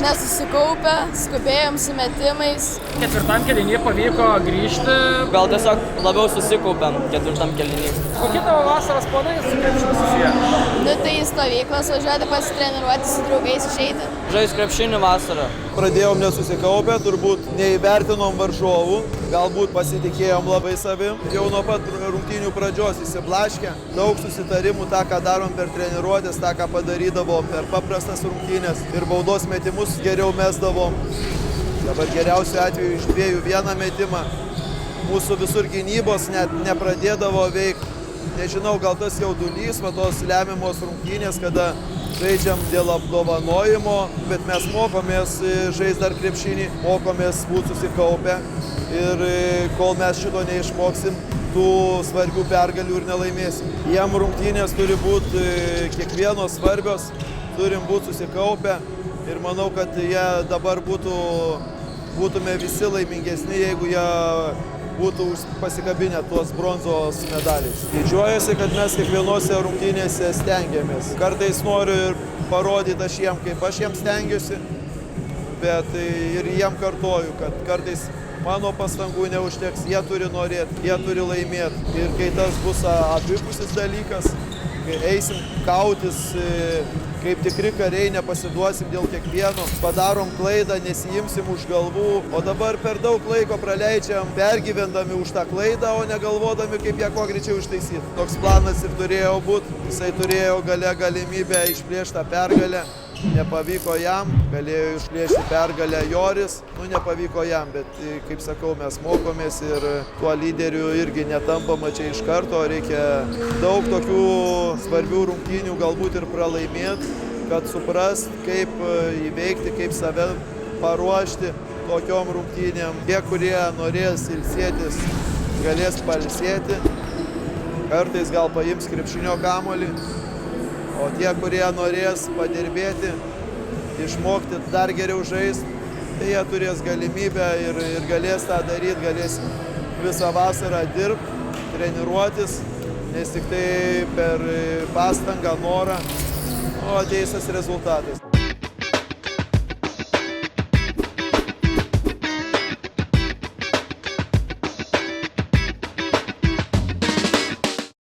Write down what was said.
nesusikaupę, skubėjom su metimais. Ketvirtam kėlinyje pavyko grįžti. Gal tiesiog labiau susikaupėm ketvirtam kėlinyje. Kokie tavo vasaros planai su krepšiniu susiję? Nu tai į stovyklas važiuoti pasitreniruoti su draugais išeiti. Žais krepšinį vasarą. Pradėjom nesusikaupę, turbūt neįvertinom varžovų, galbūt pasitikėjom labai savim. Jau nuo pat rungtynių pradžios įsiblaškę, daug susitarimų, tą, ką darom per treniruotės, tą, ką padarydavom per paprastas rungtynės ir baudos metimus geriau mesdavom. Dabar geriausiu atveju iš 2-1 metimą. Mūsų visur gynybos net nepradėdavo veikti. Nežinau, gal tas jaudulys, va tos lemiamos rungtynės, kada žaidžiam dėl apdovanojimo, bet mes mokomės žaisti dar krepšinį, mokomės būti susikaupę ir kol mes šito neišmoksim, tų svarbių pergalių ir nelaimėsim. Jiem rungtynės turi būti kiekvienos svarbios, turim būti susikaupę ir manau, kad jie dabar būtume visi laimingesni, jeigu jie būtų pasikabinę tuos bronzos medaliais. Didžiuojasi, kad mes kiekvienose rungtynėse stengiamės. Kartais noriu ir parodyti aš jiem, kaip aš jiem stengiuosi, bet ir jiem kartoju, kad kartais mano pastangų neužteks, jie turi norėti, jie turi laimėti. Ir kai tas bus abipusis dalykas, kai eisim kautis, kaip tikri kariai, nepasiduosim dėl kiekvieno, padarom klaidą, nesijimsim už galvų, o dabar per daug laiko praleidžiam pergyvendami už tą klaidą, o negalvodami, kaip ją kuo greičiau ištaisyti. Toks planas ir turėjo būti, jisai turėjo galimybę išplėšti tą pergalę, nepavyko jam, galėjo išplėšti pergalę Joris, nepavyko jam, bet kaip sakau, mes mokomės ir tuo lyderiu irgi netampama čia iš karto, reikia daug tokių svarbių rungtynių galbūt ir pralaimėti, kad suprast, kaip įveikti, kaip save paruošti tokiom rungtynėm. Tie, kurie norės ilsėtis, galės pailsėti, kartais gal paims krepšinio kamuolį, o tie, kurie norės padirbėti, išmokti dar geriau žaisti, tai jie turės galimybę ir galės tą daryti, galės visą vasarą dirbti, treniruotis, nes tik tai per pastangą, norą, ateis tas rezultatas.